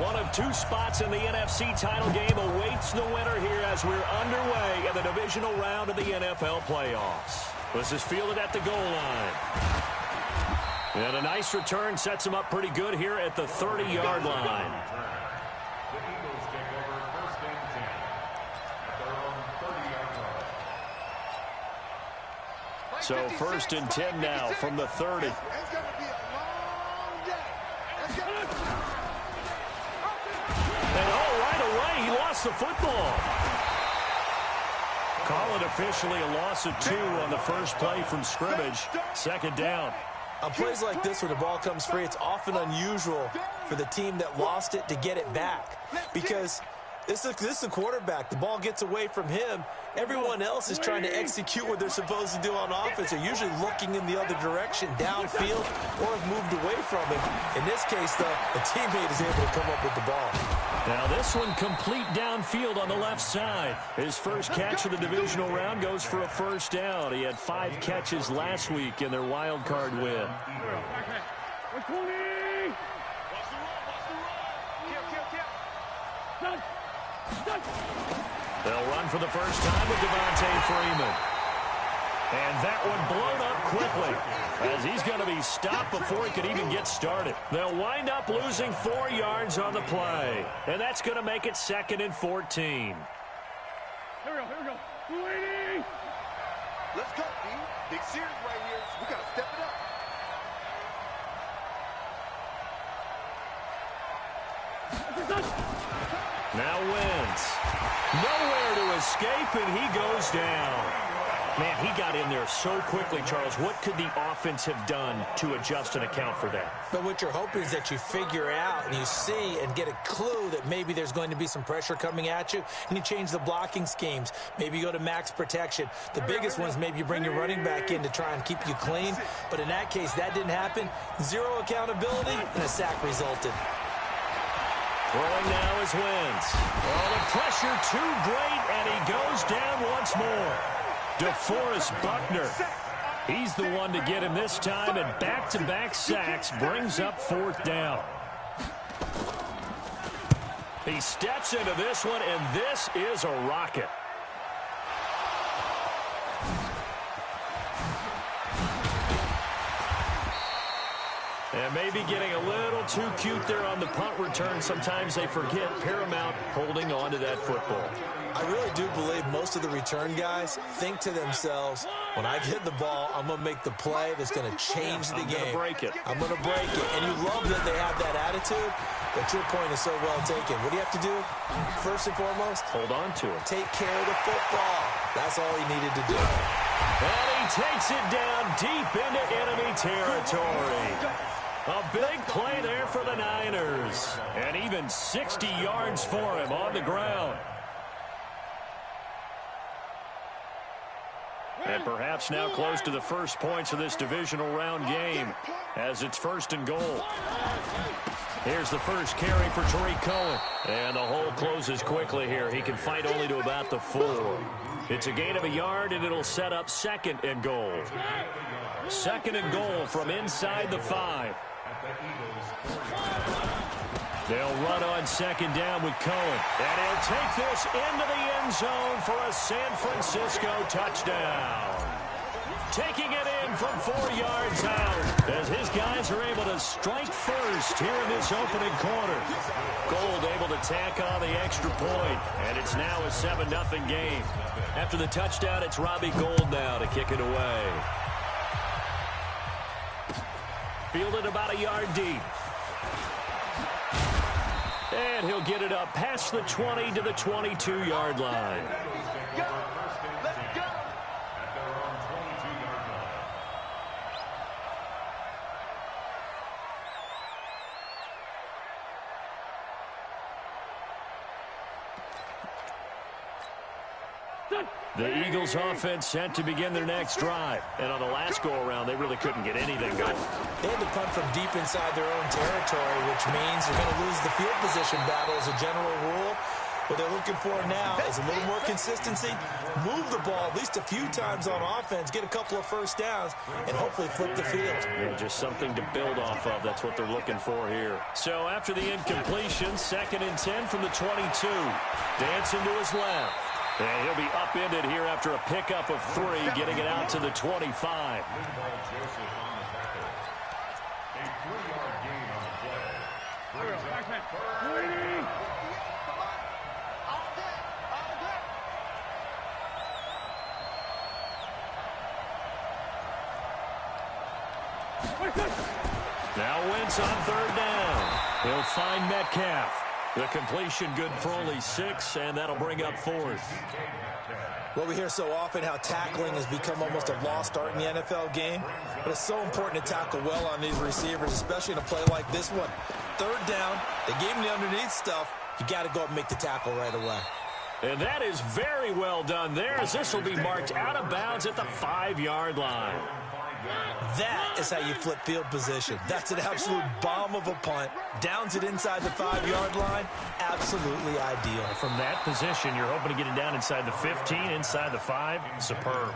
One of two spots in the NFC title game awaits the winner here as we're underway in the divisional round of the NFL playoffs. This is fielded at the goal line. And a nice return sets him up pretty good here at the 30-yard line. So 1st and 10 now from the 30. And right away, he lost the football. Call it officially a loss of 2 on the first play from scrimmage. 2nd down. On plays like this where the ball comes free, it's often unusual for the team that lost it to get it back. Because this is a quarterback. The ball gets away from him. Everyone else is trying to execute what they're supposed to do on offense. They're usually looking in the other direction, downfield, or have moved away from him. In this case, though, a teammate is able to come up with the ball. Now this one complete downfield on the left side. His first catch of the divisional round goes for a 1st down. He had 5 catches last week in their wild card win. They'll run for the first time with Devontae Freeman. And that one blown up quickly as he's going to be stopped before he could even get started. They'll wind up losing 4 yards on the play. And that's going to make it 2nd and 14. Here we go. Waiting. Let's go, D. Big series right here. So we got to step it up. Now Wentz. Nowhere to escape, and he goes down. Man, he got in there so quickly, Charles. What could the offense have done to adjust and account for that? But what you're hoping is that you figure out and you see and get a clue that maybe there's going to be some pressure coming at you, and you change the blocking schemes. Maybe you go to max protection. The biggest one is maybe you bring your running back in to try and keep you clean. But in that case, that didn't happen. 0 accountability, and a sack resulted. Throwing now is Wentz. Oh, the pressure too great, and he goes down once more. DeForest Buckner. He's the one to get him this time, and back-to-back sacks brings up 4th down. He steps into this one, and this is a rocket. And maybe getting a little too cute there on the punt return. Sometimes they forget paramount holding on to that football. I really do believe most of the return guys think to themselves, when I get the ball, I'm going to make the play that's going to change the game. I'm going to break it. And you love that they have that attitude, but your point is so well taken. What do you have to do? First and foremost, hold on to it. Take care of the football. That's all he needed to do. And he takes it down deep into enemy territory. A big play there for the Niners. And even 60 yards for him on the ground. And perhaps now close to the first points of this divisional round game as it's 1st and goal. Here's the first carry for Tariq Cohen. And the hole closes quickly here. He can fight only to about the 4. It's a gain of a yard, and it'll set up 2nd and goal. 2nd and goal from inside the 5. They'll run on 2nd down with Cohen. And he'll take this into the end zone for a San Francisco touchdown. Taking it in from 4 yards out as his guys are able to strike first here in this opening quarter. Gold able to tack on the extra point, and it's now a 7-0 game. After the touchdown, it's Robbie Gould now to kick it away. Fielded about a yard deep. And he'll get it up past the 20 to the 22-yard line. Let's go. The Eagles offense set to begin their next drive. And on the last go-around, they really couldn't get anything going. They had to punt from deep inside their own territory, which means you're going to lose the field position battle as a general rule. What they're looking for now is a little more consistency, move the ball at least a few times on offense, get a couple of first downs, and hopefully flip the field. Yeah, just something to build off of. That's what they're looking for here. So after the incompletion, 2nd and 10 from the 22. Dancing to his left. And he'll be upended here after a pickup of 3, getting it out to the 25. Now Wentz on 3rd down. He'll find Metcalf. The completion good for only 6, and that'll bring up 4th. Well, we hear so often how tackling has become almost a lost art in the NFL game, but it's so important to tackle well on these receivers, especially in a play like this one. 3rd down, they gave him the underneath stuff. You got to go up and make the tackle right away. And that is very well done there, as this will be marked out of bounds at the 5-yard line. That is how you flip field position. That's an absolute bomb of a punt. Downs it inside the 5-yard line. Absolutely ideal. From that position, you're hoping to get it down inside the 15, inside the 5. Superb.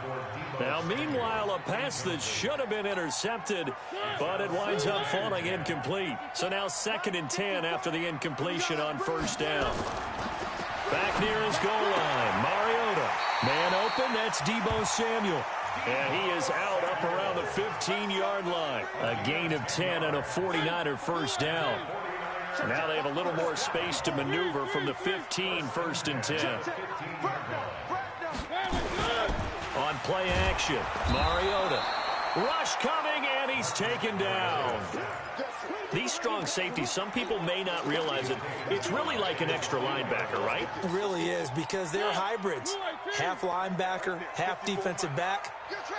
Now, meanwhile, a pass that should have been intercepted, but it winds up falling incomplete. So now 2nd and 10 after the incompletion on 1st down. Back near his goal line, Mariota. Man open, that's Deebo Samuel. And he is out up around the 15-yard line. A gain of 10 and a 49er first down. So now they have a little more space to maneuver from the 15, 1st and 10. On play action, Mariota. Rush coming, and he's taken down. These strong safeties, some people may not realize it. It's really like an extra linebacker, right? It really is, because they're hybrids. Half linebacker, half defensive back.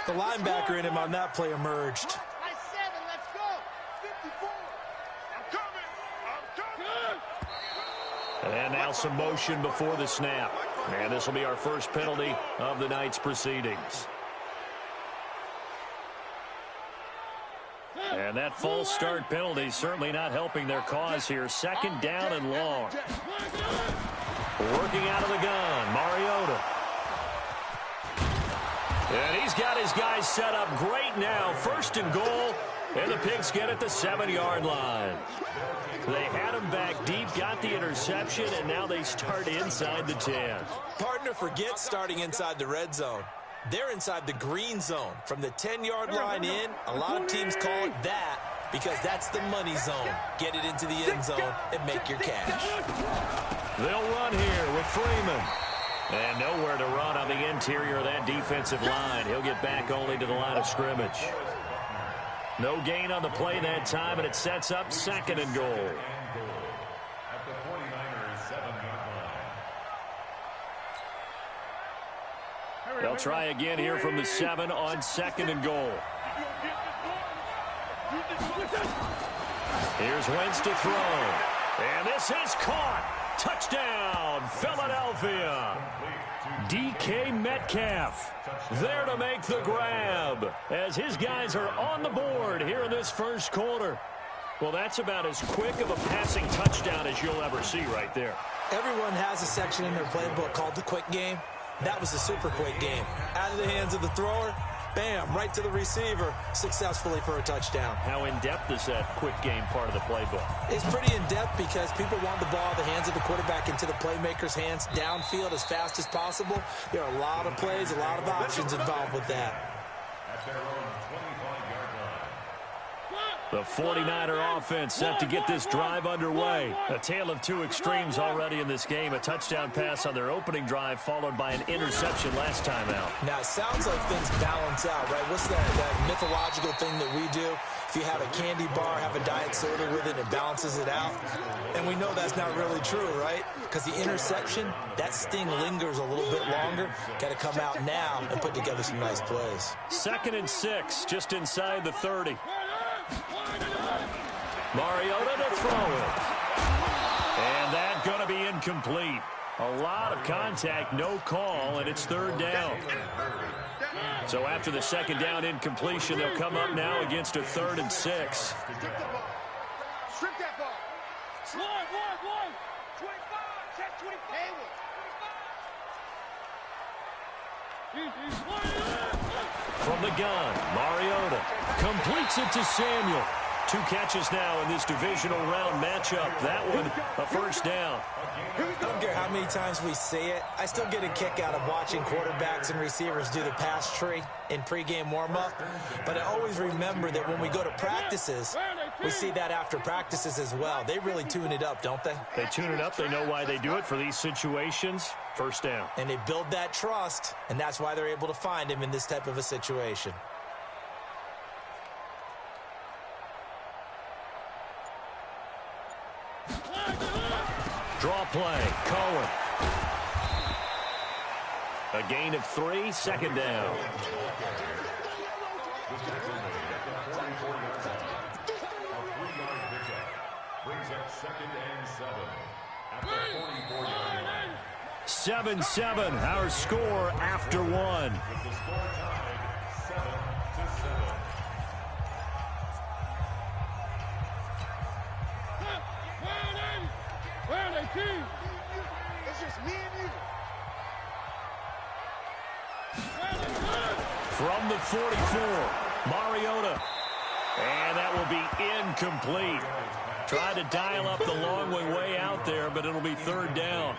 The linebacker in him on that play emerged. Let's go. 54. I'm coming. And now some motion before the snap. And this will be our first penalty of the night's proceedings. And that false start penalty certainly not helping their cause here. 2nd down and long. Working out of the gun, Mariota. And he's got his guys set up great now. 1st and goal, and the Pigs get at the 7-yard line. They had him back deep, got the interception, and now they start inside the 10. Partner forgets starting inside the red zone. They're inside the green zone. From the 10-yard line in, a lot of teams call it that because that's the money zone. Get it into the end zone and make your cash. They'll run here with Freeman. And nowhere to run on the interior of that defensive line. He'll get back only to the line of scrimmage. No gain on the play that time, and it sets up 2nd and goal. They'll try again here from the 7 on 2nd and goal. Here's Wentz to throw. And this is caught. Touchdown, Philadelphia. DK Metcalf there to make the grab as his guys are on the board here in this first quarter. Well, that's about as quick of a passing touchdown as you'll ever see right there. Everyone has a section in their playbook called the quick game. That was a super quick game. Out of the hands of the thrower, bam, right to the receiver, successfully for a touchdown. How in-depth is that quick game part of the playbook? It's pretty in-depth because people want the ball in the hands of the quarterback into the playmaker's hands downfield as fast as possible. There are a lot of plays, a lot of options involved with that. The 49er offense set to get this drive underway. A tale of two extremes already in this game. A touchdown pass on their opening drive followed by an interception last time out. Now, it sounds like things balance out, right? What's that mythological thing that we do? If you have a candy bar, have a diet soda with it, it balances it out. And we know that's not really true, right? Because the interception, that sting lingers a little bit longer. Got to come out now and put together some nice plays. 2nd and 6, just inside the 30. Mariota to throw it. And that's going to be incomplete. A lot of contact, no call, and it's 3rd down. So after the 2nd down incompletion, they'll come up now against a 3rd and 6. Strip that ball. One. 25, check 25. From the gun, Mariota completes it to Samuel. 2 catches now in this divisional round matchup. That one, a first down. I don't care how many times we say it, I still get a kick out of watching quarterbacks and receivers do the pass tree in pregame warm-up. But I always remember that when we go to practices, we see that after practices as well. They really tune it up, don't they? They tune it up. They know why they do it for these situations. First down. And they build that trust, and that's why they're able to find him in this type of a situation. Draw play, Cohen. A gain of 3, second down. Brings up 2nd and 7 at the 44-yard line. 7-7, our score after 1. With the score tied 7-7. It's just me and you. From the 44, Mariota. And that will be incomplete. Tried to dial up the long way out there, but it'll be 3rd down.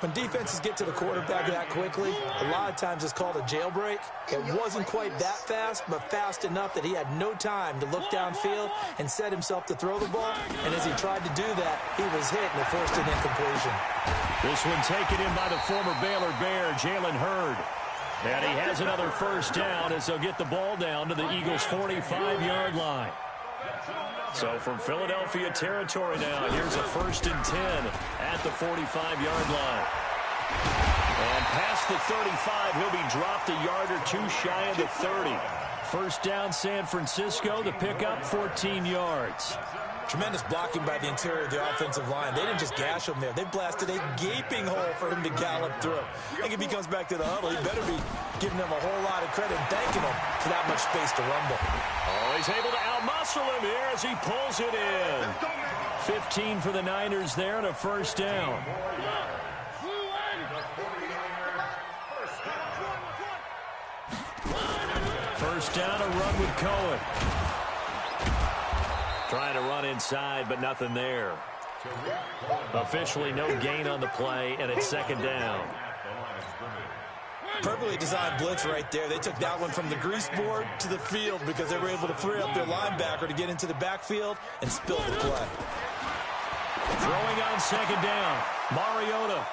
When defenses get to the quarterback that quickly, a lot of times it's called a jailbreak. It wasn't quite that fast, but fast enough that he had no time to look downfield and set himself to throw the ball. And as he tried to do that, he was hit and it forced an incompletion. This one taken in by the former Baylor Bear, Jalen Hurd. And he has another first down as they'll get the ball down to the Eagles' 45-yard line. So from Philadelphia territory now, here's a 1st and 10 at the 45-yard line. And past the 35, he'll be dropped a yard or 2 shy of the 30. First down, San Francisco, the pickup, 14 yards. Tremendous blocking by the interior of the offensive line. They didn't just gash him there. They blasted a gaping hole for him to gallop through. I think if he comes back to the huddle, he better be giving them a whole lot of credit and thanking him for that much space to rumble. Oh, he's able to outmuscle him here as he pulls it in. 15 for the Niners there and a first down. First down, a run with Cohen. Trying to run inside, but nothing there. Officially no gain on the play, and it's 2nd down. Perfectly designed blitz right there. They took that one from the grease board to the field because they were able to free up their linebacker to get into the backfield and spill the play. Throwing on 2nd down, Mariota.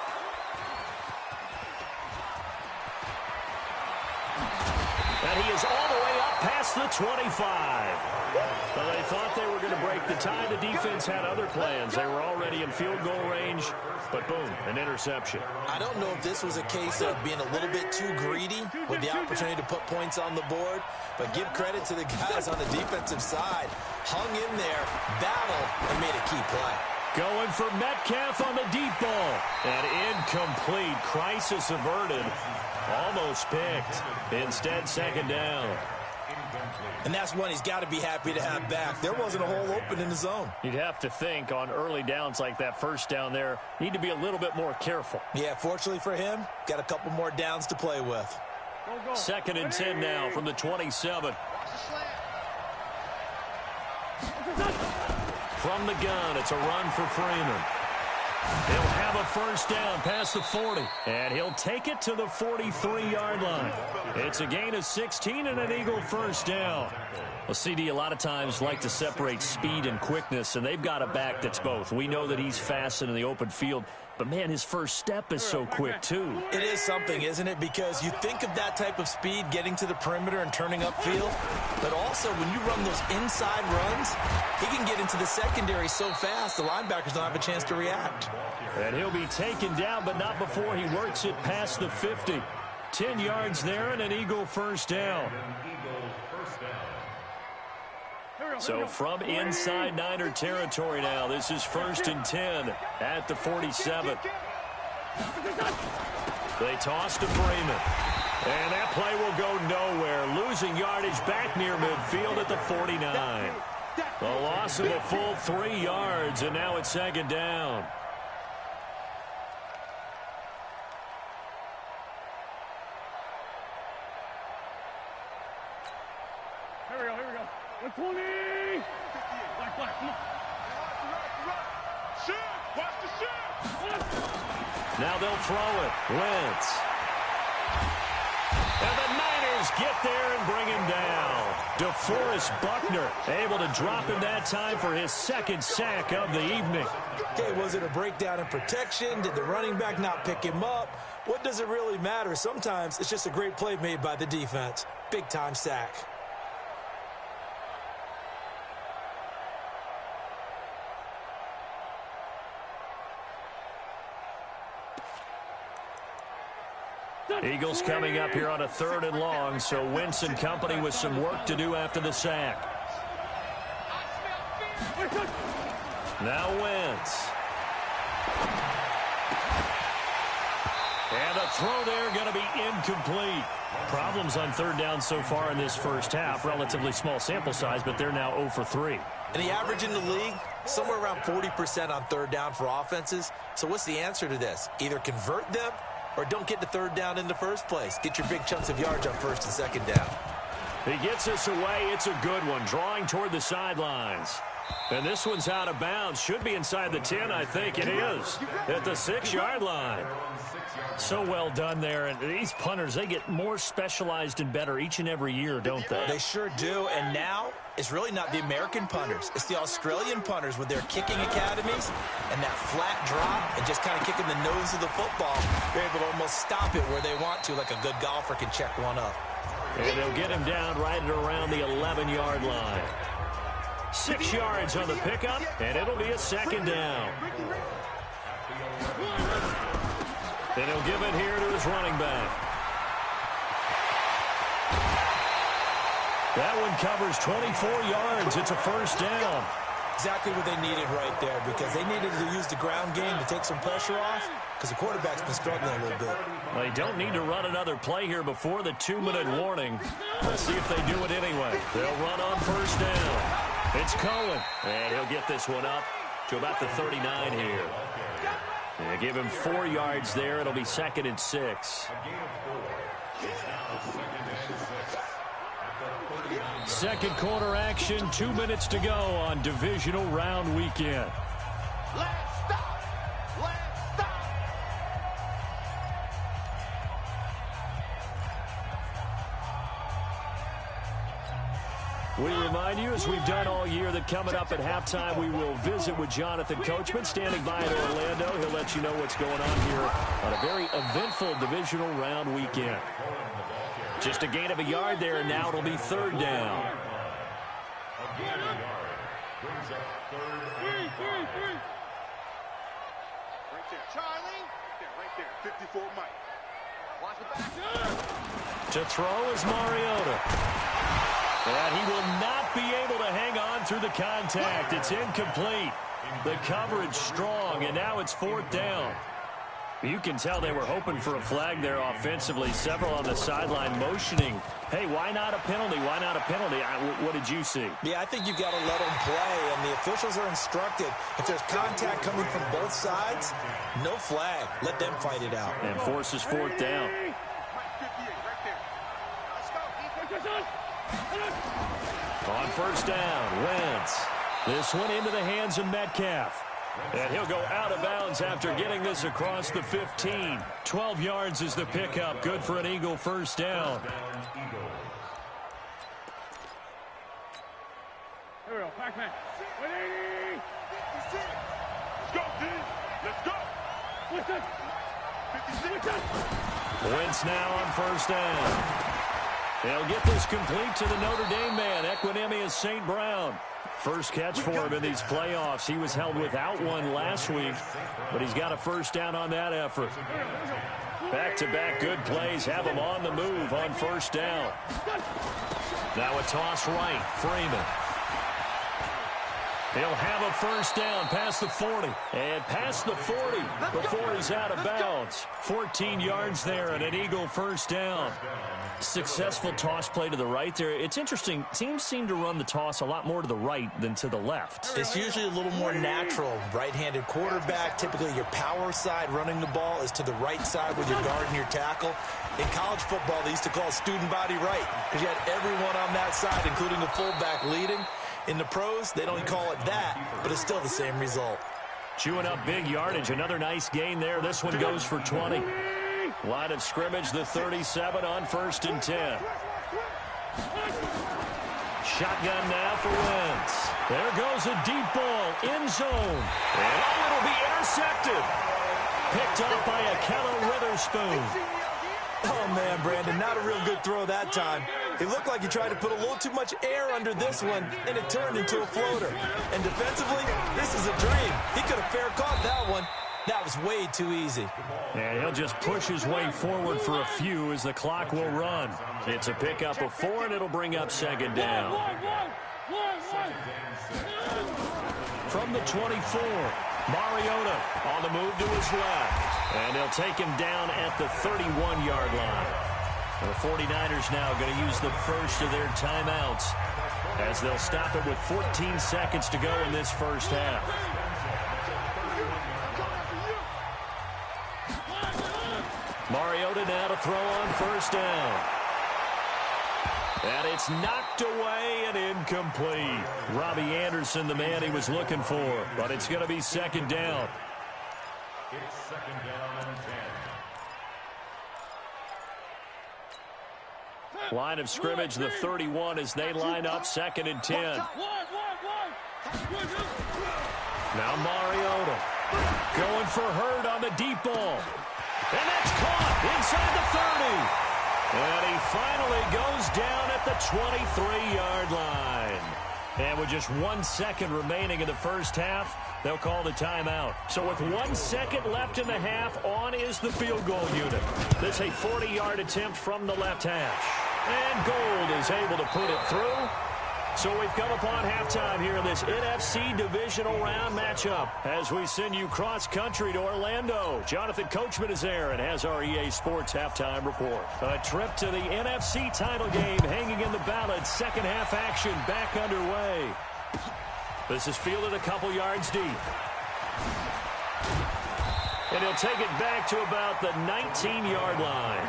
And he is all the way up past the 25. Well, they thought they were going to break the tie. The defense had other plans. They were already in field goal range, but boom, an interception. I don't know if this was a case of being a little bit too greedy with the opportunity to put points on the board, but give credit to the guys on the defensive side. Hung in there, battled, and made a key play. Going for Metcalf on the deep ball. And incomplete. Crisis averted. Almost picked. Instead, 2nd down. And that's one he's got to be happy to have back. There wasn't a hole open in the zone. You'd have to think on early downs like that first down there, need to be a little bit more careful. Yeah, fortunately for him, got a couple more downs to play with. 2nd and 10 now from the 27. From the gun, it's a run for Freeman. He'll have a first down past the 40. And he'll take it to the 43-yard line. It's a gain of 16 and an Eagle first down. Well, CD, a lot of times like to separate speed and quickness, and they've got a back that's both. We know that he's fast in the open field, but, man, his first step is so quick, too. It is something, isn't it? Because you think of that type of speed getting to the perimeter and turning upfield, but also when you run those inside runs, he can get into the secondary so fast the linebackers don't have a chance to react. And he'll be taken down, but not before he works it past the 50. 10 yards there and an Eagle first down. So from inside Niner territory now, this is 1st and 10 at the 47. They toss to Freeman. And that play will go nowhere. Losing yardage back near midfield at the 49. A loss of a full 3 yards, and now it's 2nd down. Here we go. 120. Black, come on. Shoot! Watch the shoot! Now they'll throw it. Wentz. And the Niners get there and bring him down. DeForest Buckner able to drop him that time for his second sack of the evening. Okay, was it a breakdown in protection? Did the running back not pick him up? What does it really matter? Sometimes it's just a great play made by the defense. Big-time sack. Eagles coming up here on a 3rd and long, so Wentz and company with some work to do after the sack. Now Wentz. And the throw there going to be incomplete. Problems on 3rd down so far in this first half. Relatively small sample size, but they're now 0 for 3. And the average in the league, somewhere around 40% on 3rd down for offenses. So what's the answer to this? Either convert them or don't get to 3rd down in the first place. Get your big chunks of yards on 1st and 2nd down. He gets us away. It's a good one. Drawing toward the sidelines. And this one's out of bounds. Should be inside the 10, I think it is. At the 6-yard line. So well done there. And these punters, they get more specialized and better each and every year, don't they? They sure do. And now it's really not the American punters. It's the Australian punters with their kicking academies and that flat drop and just kind of kicking the nose of the football. They're able to almost stop it where they want to, like a good golfer can check one up. And they'll get him down right at around the 11-yard line. 6 yards on the pickup, and it'll be a 2nd down. And he'll give it here to his running back. That one covers 24 yards. It's a 1st down. Exactly what they needed right there, because they needed to use the ground game to take some pressure off, because the quarterback's been struggling a little bit. They don't need to run another play here before the 2-minute warning. Let's see if they do it anyway. They'll run on 1st down. It's Cohen, and he'll get this one up to about the 39 here. They give him 4 yards there. It'll be 2nd and 6. Second quarter action, 2 minutes to go on divisional round weekend. Let's stop! Let's stop! We remind you, as we've done all year, that coming up at halftime, we will visit with Jonathan Coachman, standing by in Orlando. He'll let you know what's going on here on a very eventful divisional round weekend. Just a gain of a yard there, and now it'll be 3rd down. A gain of a yard brings up 3rd and 5. Right there, Charlie. Right there, 54 Mike. Watch the back. To throw is Mariota. And he will not be able to hang on through the contact. It's incomplete. The coverage strong, and now it's 4th down. You can tell they were hoping for a flag there offensively. Several on the sideline motioning. Hey, why not a penalty? Why not a penalty? What did you see? Yeah, I think you've got to let them play, and the officials are instructed. If there's contact coming from both sides, no flag. Let them fight it out. And forces 4th down. On 1st down, Wentz. This one into the hands of Metcalf. And he'll go out of bounds after getting this across the 15. 12 yards is the pickup. Good for an Eagle 1st down. Here we go. Back man. 180. Let's go, D. Let's go. Listen. 56. Wentz now on 1st down. They'll get this complete to the Notre Dame man, Equinemius St. Brown. First catch for him in these playoffs. He was held without one last week, but he's got a 1st down on that effort. Back-to-back good plays have him on the move on 1st down. Now a toss right, Freeman. He'll have a 1st down past the 40. And past the 40 before he's out of bounds. 14 yards there and an Eagle 1st down. Successful toss play to the right there. It's interesting. Teams seem to run the toss a lot more to the right than to the left. It's usually a little more natural. Right-handed quarterback, typically your power side running the ball is to the right side with your guard and your tackle. In college football, they used to call student body right because you had everyone on that side, including the fullback leading. In the pros, they don't call it that, but it's still the same result. Chewing up big yardage. Another nice gain there. This one goes for 20. Line of scrimmage, the 37 on 1st and 10. Shotgun now for Wentz. There goes a deep ball, end zone. And it'll be intercepted. Picked up by Akello Witherspoon. Oh, man, Brandon, not a real good throw that time. It looked like he tried to put a little too much air under this one, and it turned into a floater. And defensively, this is a dream. He could have fair caught that one. That was way too easy. And he'll just push his way forward for a few as the clock will run. It's a pickup of 4, and it'll bring up 2nd down. From the 24, Mariota on the move to his left. And they'll take him down at the 31-yard line. The 49ers now going to use the first of their timeouts as they'll stop it with 14 seconds to go in this first half. Mariota now to throw on 1st down. And it's knocked away and incomplete. Robbie Anderson, the man he was looking for. But it's going to be 2nd down. It's 2nd down and 10. Line of scrimmage, the 31 as they line up 2nd and 10. Now Mariota going for Hurd on the deep ball. And that's caught inside the 30. And he finally goes down at the 23-yard line. And with just 1 second remaining in the first half, they'll call the timeout. So with 1 second left in the half, on is the field goal unit. This a 40-yard attempt from the left hash. And Gold is able to put it through. So we've come upon halftime here in this NFC divisional round matchup as we send you cross-country to Orlando. Jonathan Coachman is there and has our EA Sports halftime report. A trip to the NFC title game hanging in the balance. Second half action back underway. This is fielded a couple yards deep. And he'll take it back to about the 19-yard line.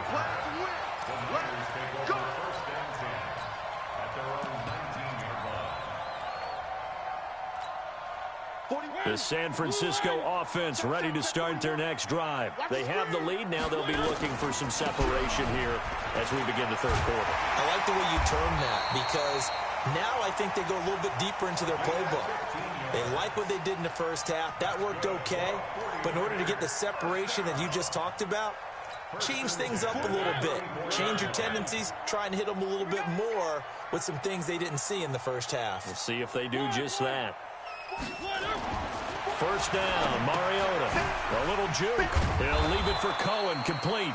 The San Francisco offense ready to start their next drive. They have the lead. Now they'll be looking for some separation here as we begin the 3rd quarter. I like the way you term that because now I think they go a little bit deeper into their playbook. They like what they did in the first half. That worked okay. But in order to get the separation that you just talked about, change things up a little bit. Change your tendencies. Try and hit them a little bit more with some things they didn't see in the first half. We'll see if they do just that. 1st down, Mariota. A little juke. He'll leave it for Cohen, complete.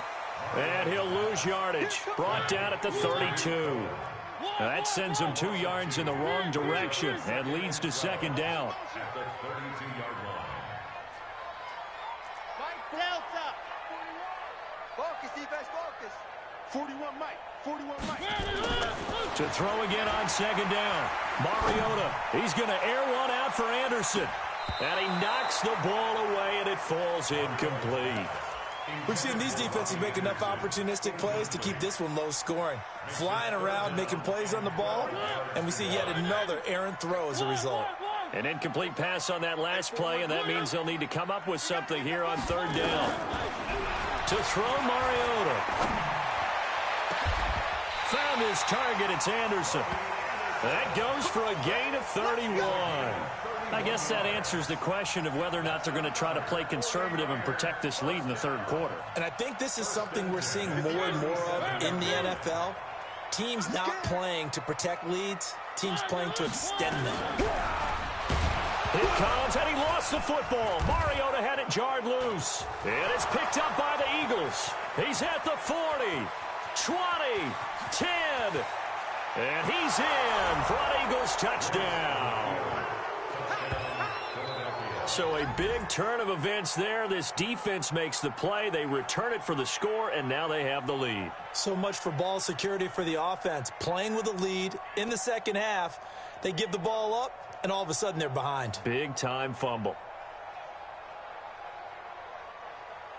And he'll lose yardage. Brought down at the 32. Now that sends him 2 yards in the wrong direction and leads to 2nd down. At the 32-yard line. Mike, Delta. Focus, defense, focus. 41, Mike. 41, Mike. To throw again on 2nd down. Mariota, he's going to air one out for Anderson. And he knocks the ball away, and it falls incomplete. We've seen these defenses make enough opportunistic plays to keep this one low scoring. Flying around, making plays on the ball, and we see yet another errant throw as a result. An incomplete pass on that last play, and that means they'll need to come up with something here on 3rd down. To throw, Mariota. Found his target, it's Anderson. That goes for a gain of 31. I guess that answers the question of whether or not they're going to try to play conservative and protect this lead in the 3rd quarter. And I think this is something we're seeing more and more of in the NFL. Teams not playing to protect leads, teams playing to extend them. It comes, and he lost the football. Mariota had it jarred loose. And it's picked up by the Eagles. He's at the 40, 20, 10. And he's in for an Eagles touchdown. So a big turn of events there. This defense makes the play. They return it for the score, and now they have the lead. So much for ball security for the offense. Playing with a lead in the second half, they give the ball up, and all of a sudden they're behind. Big-time fumble.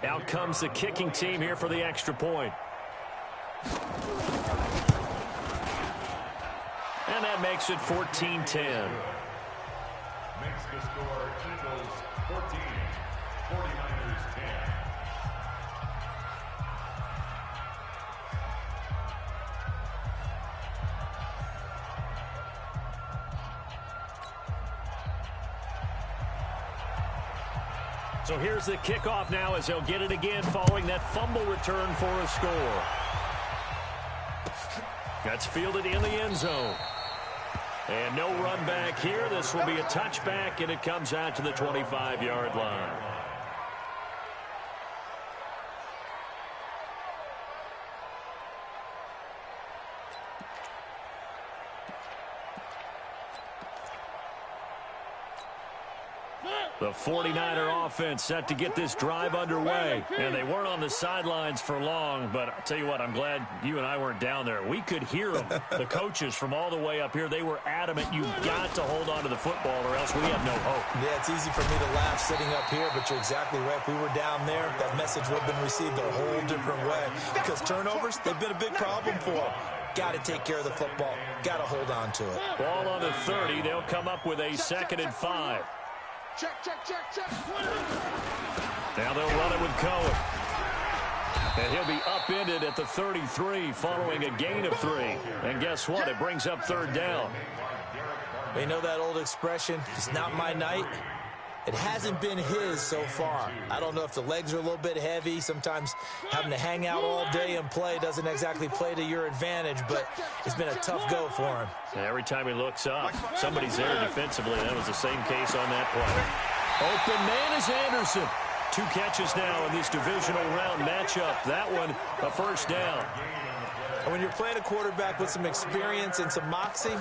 Out comes the kicking team here for the extra point. And that makes it 14-10. Makes the score Eagles 14, 49ers 10. So here's the kickoff now as they'll get it again following that fumble return for a score. That's fielded in the end zone. And no run back here. This will be a touchback, and it comes out to the 25-yard line. The 49er offense set to get this drive underway. And they weren't on the sidelines for long, but I'll tell you what, I'm glad you and I weren't down there. We could hear them, the coaches from all the way up here. They were adamant, you've got to hold on to the football or else we have no hope. Yeah, it's easy for me to laugh sitting up here, but you're exactly right. If we were down there, that message would have been received a whole different way. Because turnovers, they've been a big problem for them. Got to take care of the football. Got to hold on to it. Ball on the 30. They'll come up with a 2nd and 5. Check, check, check, check. Now they'll run it with Cohen. And he'll be upended at the 33 following a gain of 3. And guess what? It brings up 3rd down. You know that old expression, it's not my night? It hasn't been his so far. I don't know if the legs are a little bit heavy. Sometimes having to hang out all day and play doesn't exactly play to your advantage, but it's been a tough go for him. And every time he looks up, somebody's there defensively. That was the same case on that play. Open man is Anderson. 2 catches now in this divisional round matchup. That one, a 1st down. And when you're playing a quarterback with some experience and some moxie,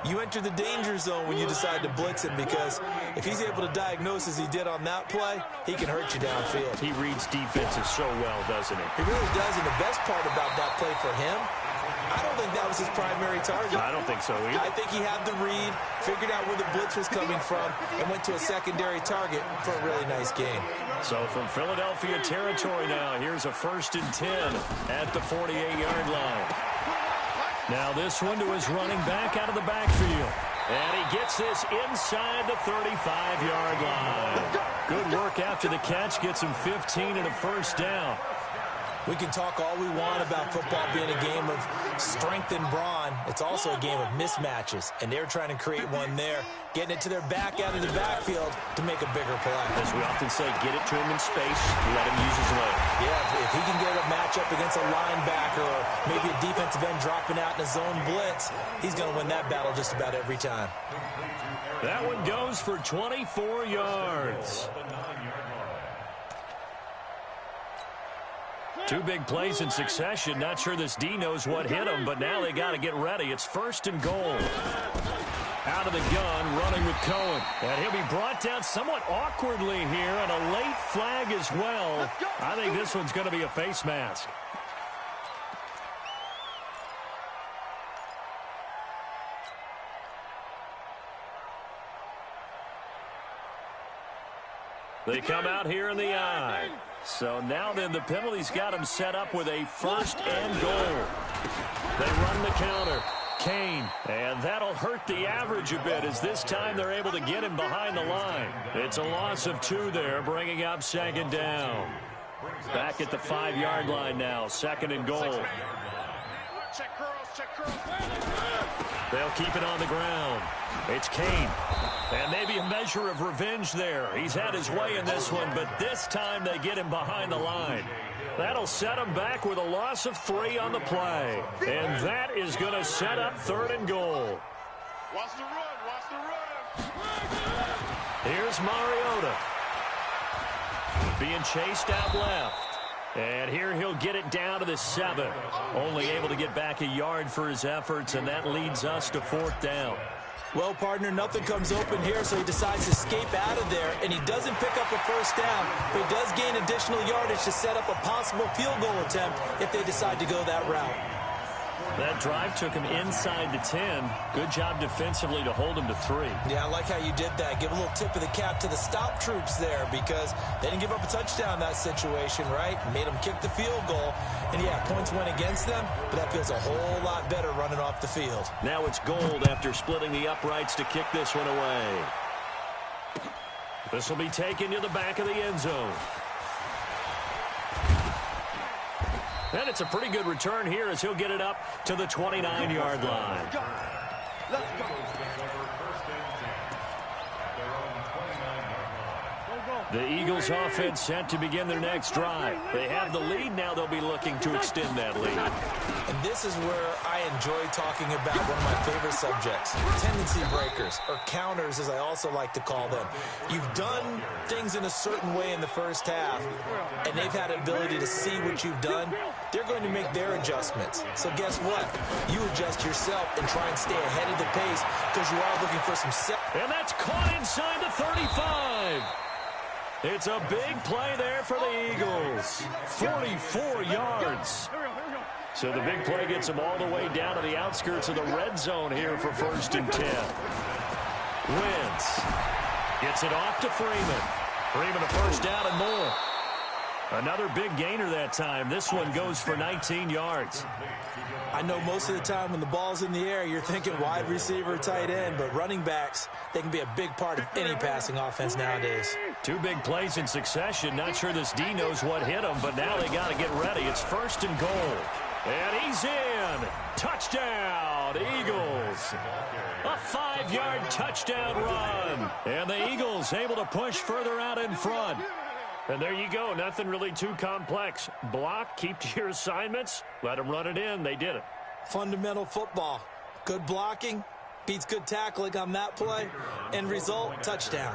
you enter the danger zone when you decide to blitz him, because if he's able to diagnose as he did on that play, he can hurt you downfield. He reads defenses so well, doesn't he? He really does, and the best part about that play for him, I don't think that was his primary target. I don't think so either. I think he had the read, figured out where the blitz was coming from, and went to a secondary target for a really nice gain. So from Philadelphia territory now, here's a 1st and 10 at the 48-yard line. Now this one to his running back out of the backfield. And he gets this inside the 35-yard line. Good work after the catch. Gets him 15 and a 1st down. We can talk all we want about football being a game of strength and brawn. It's also a game of mismatches, and they're trying to create one there, getting it to their back out of the backfield to make a bigger play. As we often say, get it to him in space, let him use his leg. Yeah, if he can get a matchup against a linebacker or maybe a defensive end dropping out in a zone blitz, he's going to win that battle just about every time. That one goes for 24 yards. 2 big plays in succession. Not sure this D knows what hit him, but now they got to get ready. It's 1st and goal. Out of the gun, running with Cohen. And he'll be brought down somewhat awkwardly here, and a late flag as well. I think this one's going to be a face mask. They come out here in the eye. So now then the penalty's got him set up with a 1st and goal. They run the counter. Kane, and that'll hurt the average a bit as this time they're able to get him behind the line. It's a loss of 2 there, bringing up 2nd down. Back at the 5-yard line now, 2nd and goal. Check curls, check curls. They'll keep it on the ground. It's Kane. And maybe a measure of revenge there. He's had his way in this one, but this time they get him behind the line. That'll set him back with a loss of 3 on the play. And that is going to set up 3rd and goal. Watch the run, watch the run. Here's Mariota. Being chased out left. And here he'll get it down to the 7. Only able to get back a yard for his efforts, and that leads us to 4th down. Well, partner, nothing comes open here, so he decides to escape out of there, and he doesn't pick up a first down, but he does gain additional yardage to set up a possible field goal attempt if they decide to go that route. That drive took him inside the 10. Good job defensively to hold him to 3. Yeah, I like how you did that. Give a little tip of the cap to the stop troops there because they didn't give up a touchdown in that situation, right? Made them kick the field goal. And, yeah, points went against them, but that feels a whole lot better running off the field. Now it's Gold after splitting the uprights to kick this one away. This will be taken to the back of the end zone. And it's a pretty good return here as he'll get it up to the 29-yard line. Let's go. The Eagles offense set to begin their next drive. They have the lead. Now they'll be looking to extend that lead. And this is where I enjoy talking about one of my favorite subjects, tendency breakers, or counters as I also like to call them. You've done things in a certain way in the first half, and they've had the ability to see what you've done. They're going to make their adjustments. So guess what? You adjust yourself and try and stay ahead of the pace because you are looking for some set. And that's caught inside the 35. It's a big play there for the Eagles. 44 yards. So the big play gets them all the way down to the outskirts of the red zone here for 1st and 10. Wentz gets it off to Freeman. Freeman a first down and more. Another big gainer that time. This one goes for 19 yards. I know most of the time when the ball's in the air, you're thinking wide receiver, tight end, but running backs, they can be a big part of any passing offense nowadays. 2 big plays in succession. Not sure this D knows what hit him, but now they got to get ready. It's 1st and goal. And he's in. Touchdown, Eagles. A 5-yard touchdown run. And the Eagles able to push further out in front. And there you go. Nothing really too complex. Block, keep to your assignments, let them run it in. They did it. Fundamental football. Good blocking beats good tackling on that play. End result, touchdown.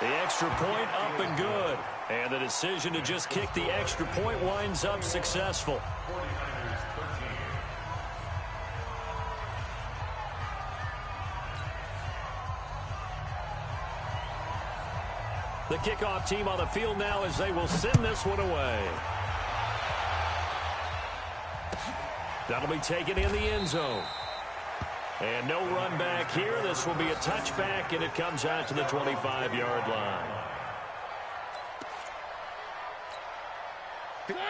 The extra point up and good. And the decision to just kick the extra point winds up successful. The kickoff team on the field now as they will send this one away. That'll be taken in the end zone. And no run back here. This will be a touchback, and it comes out to the 25-yard line.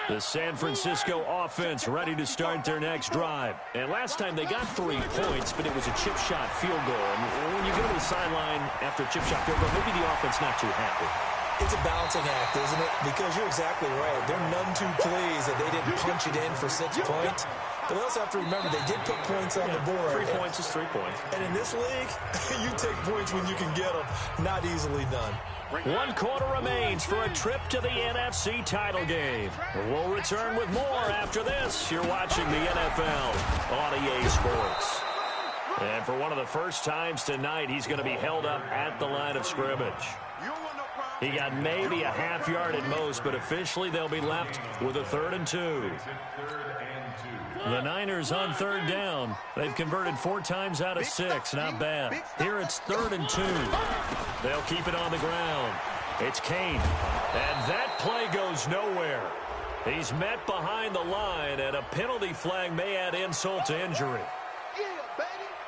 The San Francisco offense ready to start their next drive. And last time they got 3 points, but it was a chip shot field goal. And when you go to the sideline after a chip shot field goal, maybe the offense not too happy. It's a balancing act, isn't it? Because you're exactly right. They're none too pleased that they didn't punch it in for 6 points. But they also have to remember they did put points on the board. 3 points is 3 points. And in this league, you take points when you can get them. Not easily done. 1 quarter remains for a trip to the NFC title game. We'll return with more after this. You're watching the NFL on EA Sports. And for one of the first times tonight, he's going to be held up at the line of scrimmage. He got maybe a half yard at most, but officially they'll be left with a 3rd and 2. The Niners on 3rd down. They've converted 4 times out of 6. Not bad. Here it's 3rd and 2. They'll keep it on the ground. It's Kane. And that play goes nowhere. He's met behind the line, and a penalty flag may add insult to injury.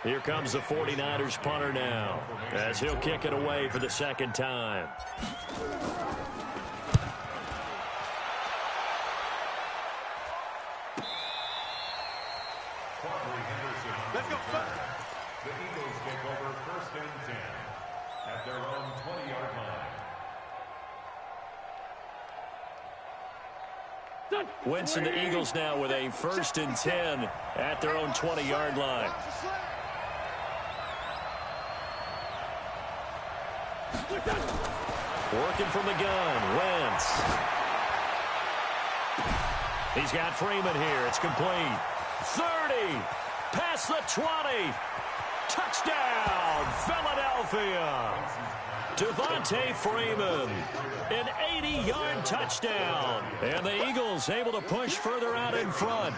Here comes the 49ers punter now, as he'll kick it away for the 2nd time. Let's go, son. The Eagles take over 1st and 10 at their own 20-yard line. Wentz and the Eagles now with a 1st and 10 at their own 20-yard line. Working from the gun, Wentz. He's got Freeman here. It's complete. 30, past the 20. Touchdown, Philadelphia. Devontae Freeman, an 80-yard touchdown. And the Eagles able to push further out in front.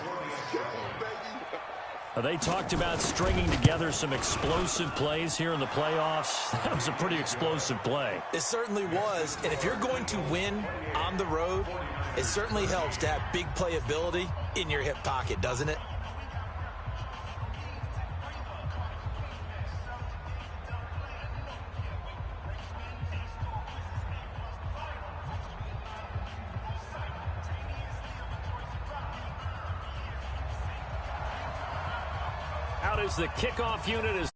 They talked about stringing together some explosive plays here in the playoffs. That was a pretty explosive play. It certainly was. And if you're going to win on the road, it certainly helps to have big playability in your hip pocket, doesn't it? Out as the kickoff unit is